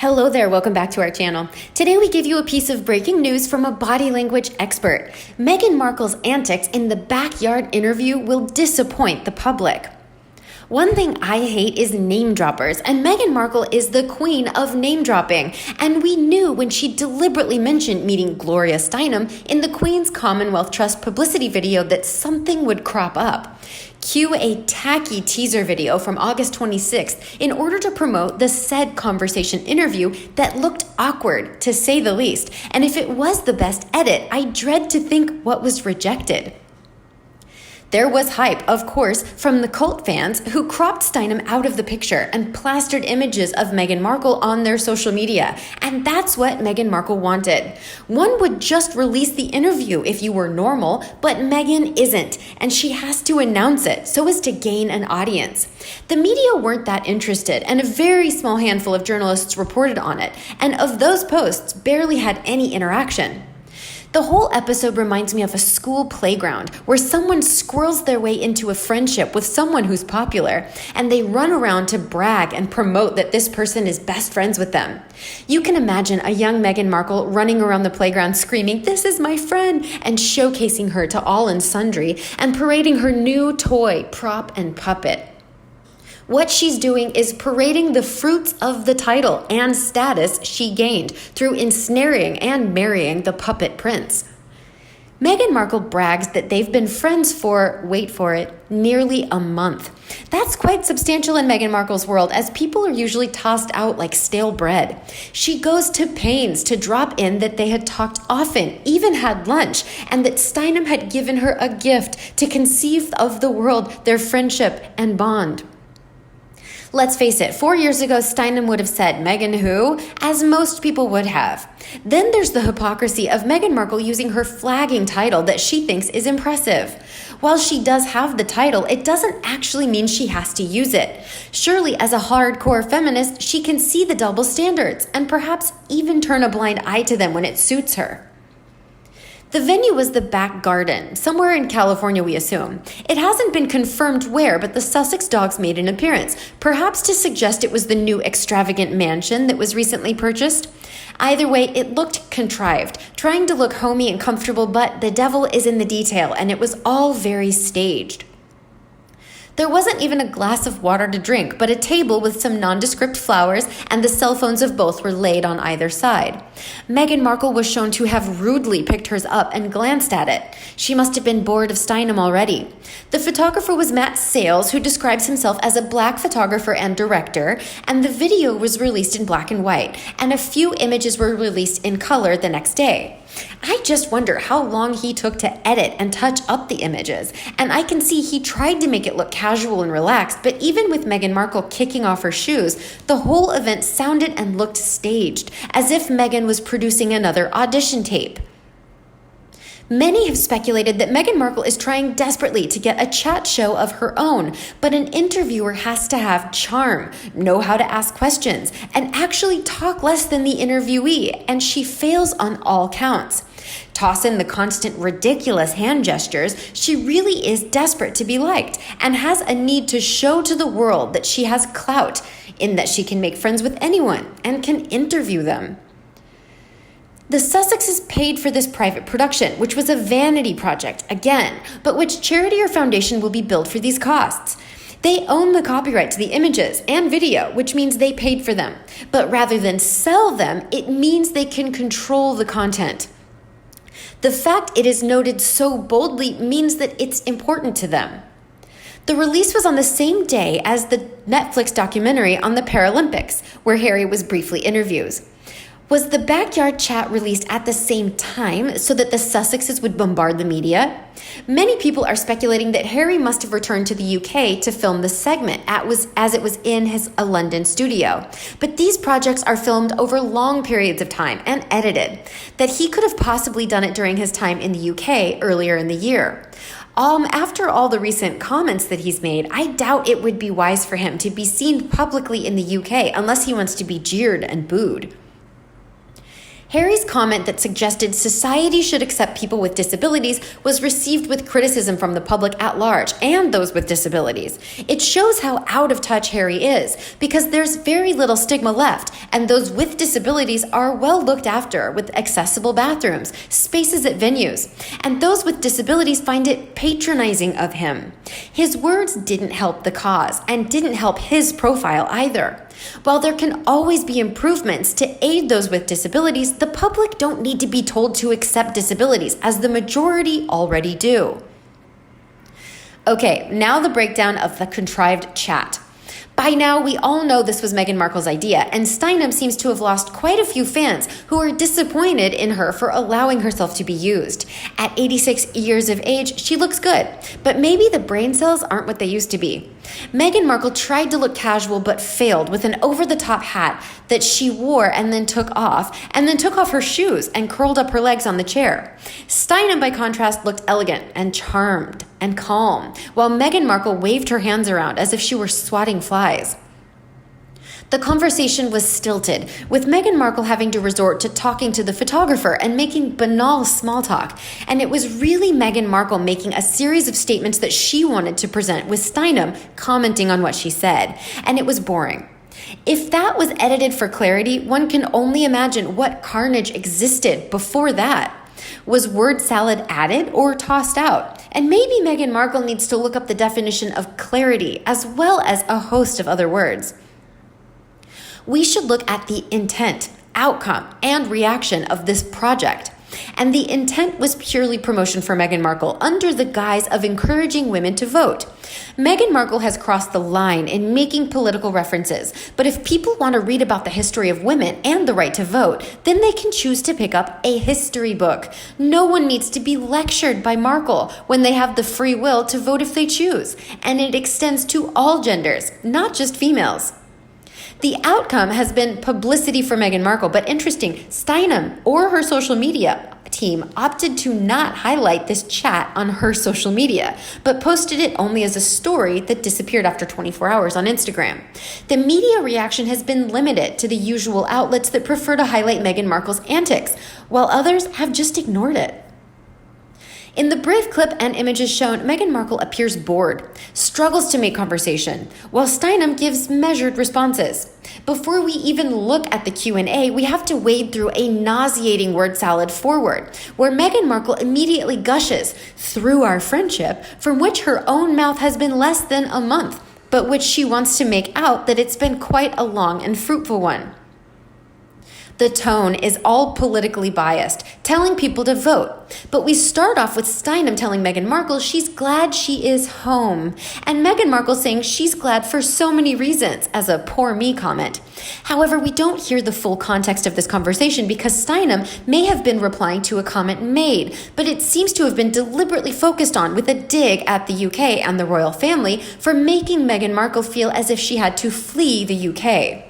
Hello there, welcome back to our channel. Today we give you a piece of breaking news from a body language expert. Meghan Markle's antics in the backyard interview will disappoint the public. One thing I hate is name droppers, and Meghan Markle is the queen of name dropping. And we knew when she deliberately mentioned meeting Gloria Steinem in the Queen's Commonwealth Trust publicity video that something would crop up. Cue a tacky teaser video from August 26th in order to promote the said conversation interview that looked awkward, to say the least. And if it was the best edit, I dread to think what was rejected. There was hype, of course, from the cult fans who cropped Steinem out of the picture and plastered images of Meghan Markle on their social media. And that's what Meghan Markle wanted. One would just release the interview if you were normal, but Meghan isn't, and she has to announce it so as to gain an audience. The media weren't that interested, and a very small handful of journalists reported on it, and of those posts, barely had any interaction. The whole episode reminds me of a school playground where someone squirrels their way into a friendship with someone who's popular, and they run around to brag and promote that this person is best friends with them. You can imagine a young Meghan Markle running around the playground screaming, "This is my friend," and showcasing her to all and sundry, and parading her new toy, prop, and puppet. What she's doing is parading the fruits of the title and status she gained through ensnaring and marrying the puppet prince. Meghan Markle brags that they've been friends for, wait for it, nearly a month. That's quite substantial in Meghan Markle's world, as people are usually tossed out like stale bread. She goes to pains to drop in that they had talked often, even had lunch, and that Steinem had given her a gift to conceive of the world, their friendship and bond. Let's face it, 4 years ago, Steinem would have said, "Meghan who?" as most people would have. Then there's the hypocrisy of Meghan Markle using her flagging title that she thinks is impressive. While she does have the title, it doesn't actually mean she has to use it. Surely, as a hardcore feminist, she can see the double standards and perhaps even turn a blind eye to them when it suits her. The venue was the back garden, somewhere in California, we assume. It hasn't been confirmed where, but the Sussex dogs made an appearance, perhaps to suggest it was the new extravagant mansion that was recently purchased. Either way, it looked contrived, trying to look homey and comfortable, but the devil is in the detail, and it was all very staged. There wasn't even a glass of water to drink, but a table with some nondescript flowers, and the cell phones of both were laid on either side. Meghan Markle was shown to have rudely picked hers up and glanced at it. She must have been bored of Steinem already. The photographer was Matt Sales, who describes himself as a black photographer and director, and the video was released in black and white, and a few images were released in color the next day. I just wonder how long he took to edit and touch up the images, and I can see he tried to make it look casual and relaxed, but even with Meghan Markle kicking off her shoes, the whole event sounded and looked staged, as if Meghan was producing another audition tape. Many have speculated that Meghan Markle is trying desperately to get a chat show of her own, but an interviewer has to have charm, know how to ask questions, and actually talk less than the interviewee, and she fails on all counts. Toss in the constant ridiculous hand gestures, she really is desperate to be liked and has a need to show to the world that she has clout, in that she can make friends with anyone and can interview them. The Sussexes paid for this private production, which was a vanity project, again, but which charity or foundation will be billed for these costs? They own the copyright to the images and video, which means they paid for them. But rather than sell them, it means they can control the content. The fact it is noted so boldly means that it's important to them. The release was on the same day as the Netflix documentary on the Paralympics, where Harry was briefly interviewed. Was the backyard chat released at the same time so that the Sussexes would bombard the media? Many people are speculating that Harry must have returned to the UK to film the segment as it was in his London studio. But these projects are filmed over long periods of time and edited, that he could have possibly done it during his time in the UK earlier in the year. After all the recent comments that he's made, I doubt it would be wise for him to be seen publicly in the UK unless he wants to be jeered and booed. Harry's comment that suggested society should accept people with disabilities was received with criticism from the public at large and those with disabilities. It shows how out of touch Harry is, because there's very little stigma left, and those with disabilities are well looked after with accessible bathrooms, spaces at venues, and those with disabilities find it patronizing of him. His words didn't help the cause and didn't help his profile either. While there can always be improvements to aid those with disabilities, the public don't need to be told to accept disabilities, as the majority already do. Okay, now the breakdown of the contrived chat. By now, we all know this was Meghan Markle's idea, and Steinem seems to have lost quite a few fans who are disappointed in her for allowing herself to be used. At 86 years of age, she looks good, but maybe the brain cells aren't what they used to be. Meghan Markle tried to look casual but failed with an over-the-top hat that she wore and then took off her shoes and curled up her legs on the chair. Steinem, by contrast, looked elegant and charmed and calm, while Meghan Markle waved her hands around as if she were swatting flies. The conversation was stilted, with Meghan Markle having to resort to talking to the photographer and making banal small talk, and it was really Meghan Markle making a series of statements that she wanted to present, with Steinem commenting on what she said, and it was boring. If that was edited for clarity, one can only imagine what carnage existed before that. Was word salad added or tossed out? And maybe Meghan Markle needs to look up the definition of clarity as well as a host of other words. We should look at the intent, outcome, and reaction of this project. And the intent was purely promotion for Meghan Markle under the guise of encouraging women to vote. Meghan Markle has crossed the line in making political references, but if people want to read about the history of women and the right to vote, then they can choose to pick up a history book. No one needs to be lectured by Markle when they have the free will to vote if they choose, and it extends to all genders, not just females. The outcome has been publicity for Meghan Markle, but interesting, Steinem or her social media team opted to not highlight this chat on her social media, but posted it only as a story that disappeared after 24 hours on Instagram. The media reaction has been limited to the usual outlets that prefer to highlight Meghan Markle's antics, while others have just ignored it. In the brief clip and images shown, Meghan Markle appears bored, struggles to make conversation, while Steinem gives measured responses. Before we even look at the Q&A, we have to wade through a nauseating word salad forward, where Meghan Markle immediately gushes through our friendship, from which her own mouth has been less than a month, but which she wants to make out that it's been quite a long and fruitful one. The tone is all politically biased, telling people to vote. But we start off with Steinem telling Meghan Markle she's glad she is home, and Meghan Markle saying she's glad for so many reasons, as a poor me comment. However, we don't hear the full context of this conversation because Steinem may have been replying to a comment made, but it seems to have been deliberately focused on with a dig at the UK and the royal family for making Meghan Markle feel as if she had to flee the UK.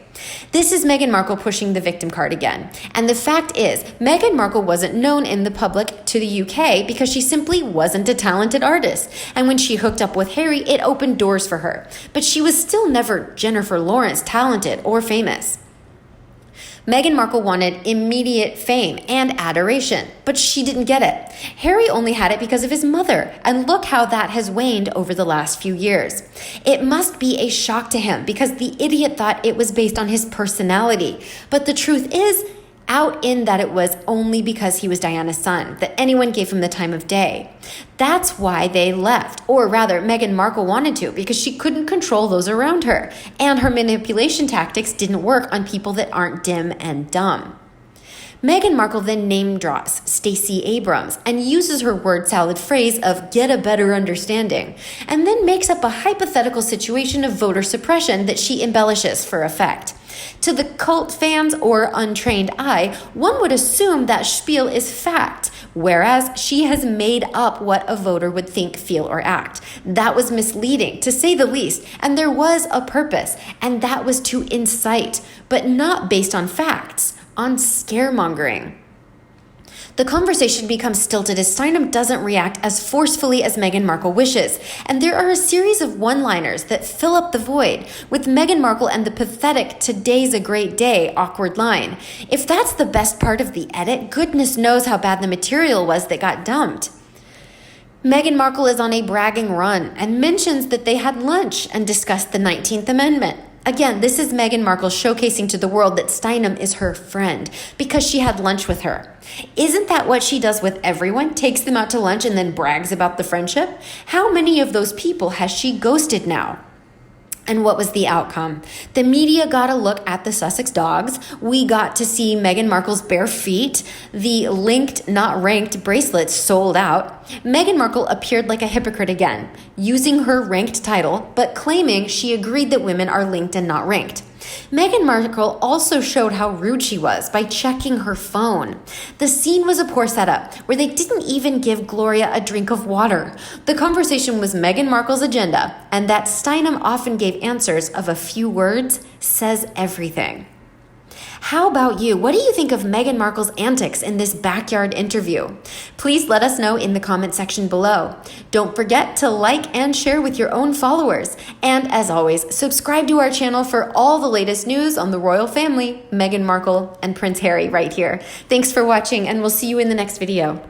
This is Meghan Markle pushing the victim card again. And the fact is, Meghan Markle wasn't known in the public to the UK because she simply wasn't a talented artist. And when she hooked up with Harry, it opened doors for her. But she was still never Jennifer Lawrence talented or famous. Meghan Markle wanted immediate fame and adoration, but she didn't get it. Harry only had it because of his mother, and look how that has waned over the last few years. It must be a shock to him because the idiot thought it was based on his personality. But the truth is, out in that it was only because he was Diana's son that anyone gave him the time of day. That's why they left, or rather Meghan Markle wanted to, because she couldn't control those around her, and her manipulation tactics didn't work on people that aren't dim and dumb. Meghan Markle then name drops Stacey Abrams and uses her word salad phrase of get a better understanding, and then makes up a hypothetical situation of voter suppression that she embellishes for effect. To the cult fans or untrained eye, one would assume that spiel is fact, whereas she has made up what a voter would think, feel, or act. That was misleading, to say the least, and there was a purpose, and that was to incite, but not based on facts, on scaremongering. The conversation becomes stilted as Steinem doesn't react as forcefully as Meghan Markle wishes, and there are a series of one-liners that fill up the void, with Meghan Markle and the pathetic "today's a great day" awkward line. If that's the best part of the edit, goodness knows how bad the material was that got dumped. Meghan Markle is on a bragging run and mentions that they had lunch and discussed the 19th Amendment. Again, this is Meghan Markle showcasing to the world that Steinem is her friend because she had lunch with her. Isn't that what she does with everyone? Takes them out to lunch and then brags about the friendship? How many of those people has she ghosted now? And what was the outcome? The media got a look at the Sussex dogs. We got to see Meghan Markle's bare feet. The linked, not ranked bracelets sold out. Meghan Markle appeared like a hypocrite again, using her ranked title, but claiming she agreed that women are linked and not ranked. Meghan Markle also showed how rude she was by checking her phone. The scene was a poor setup, where they didn't even give Gloria a drink of water. The conversation was Meghan Markle's agenda, and that Steinem often gave answers of a few words says everything. How about you? What do you think of Meghan Markle's antics in this backyard interview? Please let us know in the comment section below. Don't forget to like and share with your own followers. And as always, subscribe to our channel for all the latest news on the royal family, Meghan Markle and Prince Harry right here. Thanks for watching, and we'll see you in the next video.